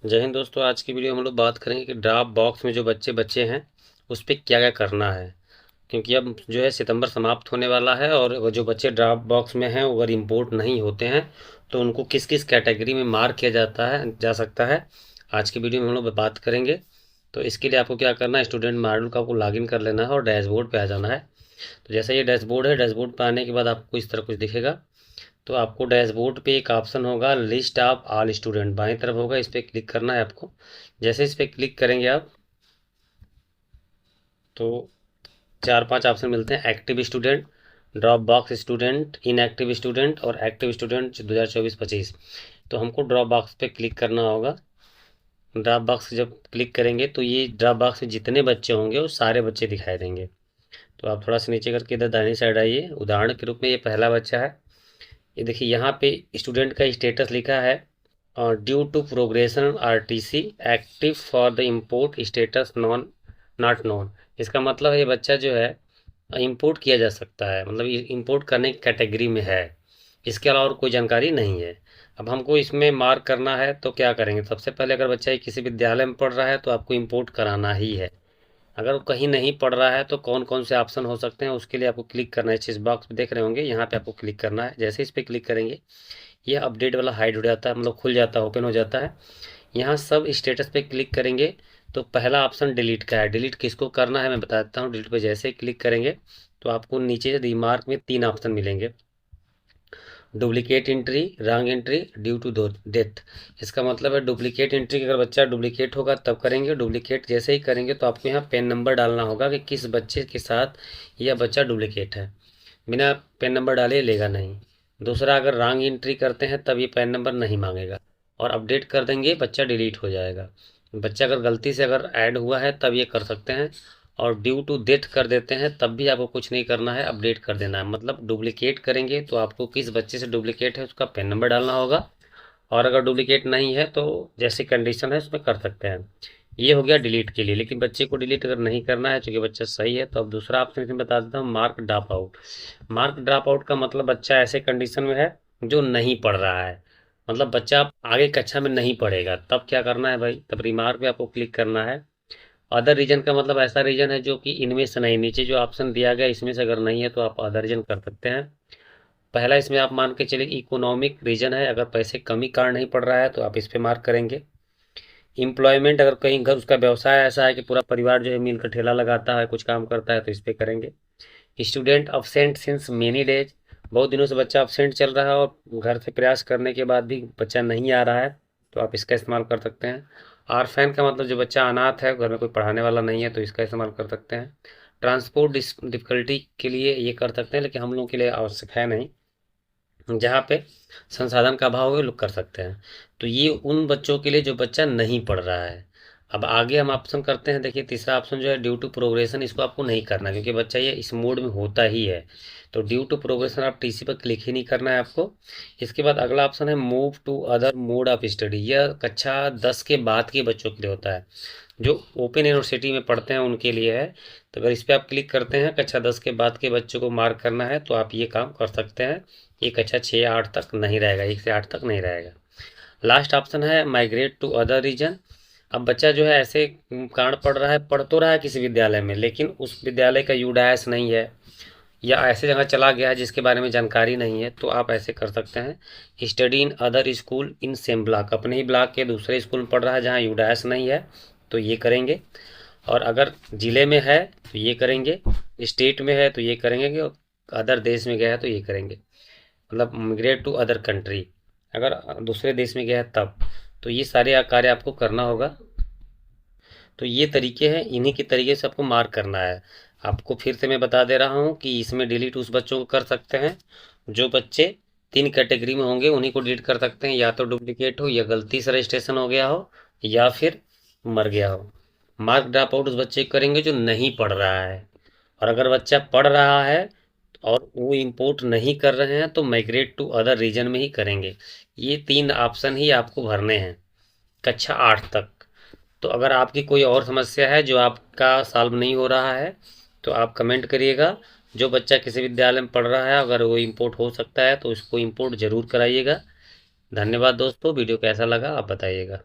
जय हिंद दोस्तों। आज की वीडियो में हम लोग बात करेंगे कि ड्राफ्ट बॉक्स में जो बच्चे बचे हैं उस पर क्या क्या करना है। क्योंकि अब जो है सितंबर समाप्त होने वाला है और वो जो बच्चे ड्राफ्ट बॉक्स में हैं अगर इम्पोर्ट नहीं होते हैं तो उनको किस किस कैटेगरी में मार्क किया जा सकता है। आज की वीडियो में हम लोग बात करेंगे। तो इसके लिए आपको क्या करना है, स्टूडेंट मॉड्यूल का आपको लॉगिन कर लेना है और डैशबोर्ड पे आ जाना है। तो जैसे ये डैशबोर्ड है, डैशबोर्ड पे आने के बाद आपको इस तरह कुछ दिखेगा। तो आपको डैशबोर्ड पे एक ऑप्शन होगा लिस्ट ऑफ ऑल स्टूडेंट, बाएं तरफ होगा, इस पर क्लिक करना है आपको। जैसे इस पर क्लिक करेंगे आप तो चार पांच ऑप्शन मिलते हैं। Active student, drop box student, inactive student और एक्टिव स्टूडेंट 2024-25। तो हमको ड्रॉप बॉक्स पे क्लिक करना होगा। ड्रॉप बॉक्स जब क्लिक करेंगे तो ये ड्रॉप बॉक्स में जितने बच्चे होंगे वो सारे बच्चे दिखाई देंगे। तो आप थोड़ा सा नीचे करके इधर दाहिनी साइड आइए। उदाहरण के रूप में ये पहला बच्चा है। ये देखिए यहाँ पे स्टूडेंट का स्टेटस लिखा है due to progression RTC active for the import status none not known. इसका मतलब ये बच्चा जो है इंपोर्ट किया जा सकता है, मतलब इंपोर्ट करने की कैटेगरी में है। इसके अलावा और कोई जानकारी नहीं है। अब हमको इसमें मार्क करना है तो क्या करेंगे, सबसे पहले अगर बच्चा किसी विद्यालय में पढ़ रहा है तो आपको इंपोर्ट कराना ही है। अगर वो कहीं नहीं पढ़ रहा है तो कौन कौन से ऑप्शन हो सकते हैं उसके लिए आपको क्लिक करना है। इस बॉक्स पे देख रहे होंगे, यहाँ पे आपको क्लिक करना है। जैसे इस पर क्लिक करेंगे ये अपडेट वाला हाइड हो जाता है, मतलब खुल जाता है, ओपन हो जाता है। यहाँ सब स्टेटस पे क्लिक करेंगे तो पहला ऑप्शन डिलीट का है। डिलीट किसको करना है मैं बता देता हूँ। डिलीट पे जैसे ही क्लिक करेंगे तो आपको नीचे रिमार्क में तीन ऑप्शन मिलेंगे। Duplicate entry, wrong entry, due to death. इसका मतलब है डुप्लीकेट एंट्री की अगर बच्चा डुप्लीकेट होगा तब करेंगे। डुप्लीकेट जैसे ही करेंगे तो आपको यहाँ पेन नंबर डालना होगा कि किस बच्चे के साथ यह बच्चा डुप्लीकेट है। बिना पेन नंबर डाले लेगा नहीं। दूसरा, अगर रॉन्ग एंट्री करते हैं तब ये पेन नंबर नहीं मांगेगा। और अपडेट कर देंगे बच्चा डिलीट हो जाएगा। बच्चा अगर गलती से अगर ऐड हुआ है तब ये कर सकते हैं। और ड्यू टू डेथ कर देते हैं तब भी आपको कुछ नहीं करना है, अपडेट कर देना है। मतलब डुप्लीकेट करेंगे तो आपको किस बच्चे से डुप्लीकेट है उसका पेन नंबर डालना होगा। और अगर डुप्लीकेट नहीं है तो जैसी कंडीशन है उसमें कर सकते हैं। ये हो गया डिलीट के लिए। लेकिन बच्चे को डिलीट अगर नहीं करना है चूंकि बच्चा सही है तो अब दूसरा ऑप्शन इसमें बता देता हूँ, mark drop out. Mark drop out का मतलब बच्चा ऐसे कंडीशन में है जो नहीं पढ़ रहा है, मतलब बच्चा आगे कक्षा में नहीं पढ़ेगा। तब क्या करना है भाई, तब रिमार्क पे आपको क्लिक करना है। अदर रीजन का मतलब ऐसा रीजन है जो कि इनमें से नहीं, नीचे जो ऑप्शन दिया गया इसमें से अगर नहीं है तो आप अदर रीजन कर सकते हैं। पहला इसमें आप मान के चलिए इकोनॉमिक रीजन है, अगर पैसे कमी कारण नहीं पड़ रहा है तो आप इस पे मार्क करेंगे। एम्प्लॉयमेंट, अगर कहीं घर उसका व्यवसाय ऐसा है कि पूरा परिवार जो है मिलकर ठेला लगाता है, कुछ काम करता है, तो इस पे करेंगे। Student absent since many days, बहुत दिनों से बच्चा अब्सेंट चल रहा है और घर से प्रयास करने के बाद भी बच्चा नहीं आ रहा है तो आप इसका इस्तेमाल कर सकते हैं। आरफैन का मतलब जो बच्चा अनाथ है, घर में कोई पढ़ाने वाला नहीं है, तो इसका इस्तेमाल कर सकते हैं। ट्रांसपोर्ट डिफिकल्टी के लिए ये कर सकते हैं, लेकिन हम लोगों के लिए आवश्यक है नहीं। जहाँ पे संसाधन का अभाव है लोग कर सकते हैं। तो ये उन बच्चों के लिए जो बच्चा नहीं पढ़ रहा है। अब आगे हम ऑप्शन करते हैं। देखिए तीसरा ऑप्शन जो है ड्यू टू प्रोग्रेशन, इसको आपको नहीं करना क्योंकि बच्चा ये इस मोड में होता ही है। तो ड्यू टू प्रोग्रेशन आप टीसी पर क्लिक ही नहीं करना है आपको। इसके बाद अगला ऑप्शन है move to other mode of study. यह कक्षा 10 के बाद के बच्चों के लिए होता है, जो ओपन यूनिवर्सिटी में पढ़ते हैं उनके लिए है। तो अगर इस पर आप क्लिक करते हैं, कक्षा 10 के बाद के बच्चों को मार्क करना है तो आप ये काम कर सकते हैं। ये कक्षा 6-8 तक नहीं रहेगा, 1 से 8 तक नहीं रहेगा। लास्ट ऑप्शन है माइग्रेट टू अदर रीजन। अब बच्चा जो है ऐसे कारण पढ़ रहा है, पढ़ तो रहा है किसी विद्यालय में, लेकिन उस विद्यालय का यूडायस नहीं है या ऐसे जगह चला गया है जिसके बारे में जानकारी नहीं है, तो आप ऐसे कर सकते हैं study in other school in same block. अपने ही ब्लॉक के दूसरे स्कूल में पढ़ रहा है जहाँ यूडायस नहीं है तो ये करेंगे। और अगर जिले में है तो ये करेंगे, स्टेट में है तो ये करेंगे, कि अदर देश में गया है तो ये करेंगे। मतलब मिग्रेट टू अदर कंट्री, अगर दूसरे देश में गया है तब। तो ये सारे कार्य आपको करना होगा। तो ये तरीके हैं, इन्हीं के तरीके से आपको मार्क करना है। आपको फिर से मैं बता दे रहा हूँ कि इसमें डिलीट उस बच्चों को कर सकते हैं जो बच्चे 3 कैटेगरी में होंगे, उन्हीं को डिलीट कर सकते हैं। या तो डुप्लीकेट हो, या गलती से रजिस्ट्रेशन हो गया हो, या फिर मर गया हो। मार्क ड्रॉप आउट उस बच्चे को करेंगे जो नहीं पढ़ रहा है। और अगर बच्चा पढ़ रहा है और वो इंपोर्ट नहीं कर रहे हैं तो माइग्रेट टू अदर रीजन में ही करेंगे। ये 3 ऑप्शन ही आपको भरने हैं कक्षा 8 तक। तो अगर आपकी कोई और समस्या है जो आपका सॉल्व नहीं हो रहा है तो आप कमेंट करिएगा। जो बच्चा किसी विद्यालय में पढ़ रहा है अगर वो इंपोर्ट हो सकता है तो उसको इंपोर्ट ज़रूर कराइएगा। धन्यवाद दोस्तों, वीडियो कैसा लगा आप बताइएगा।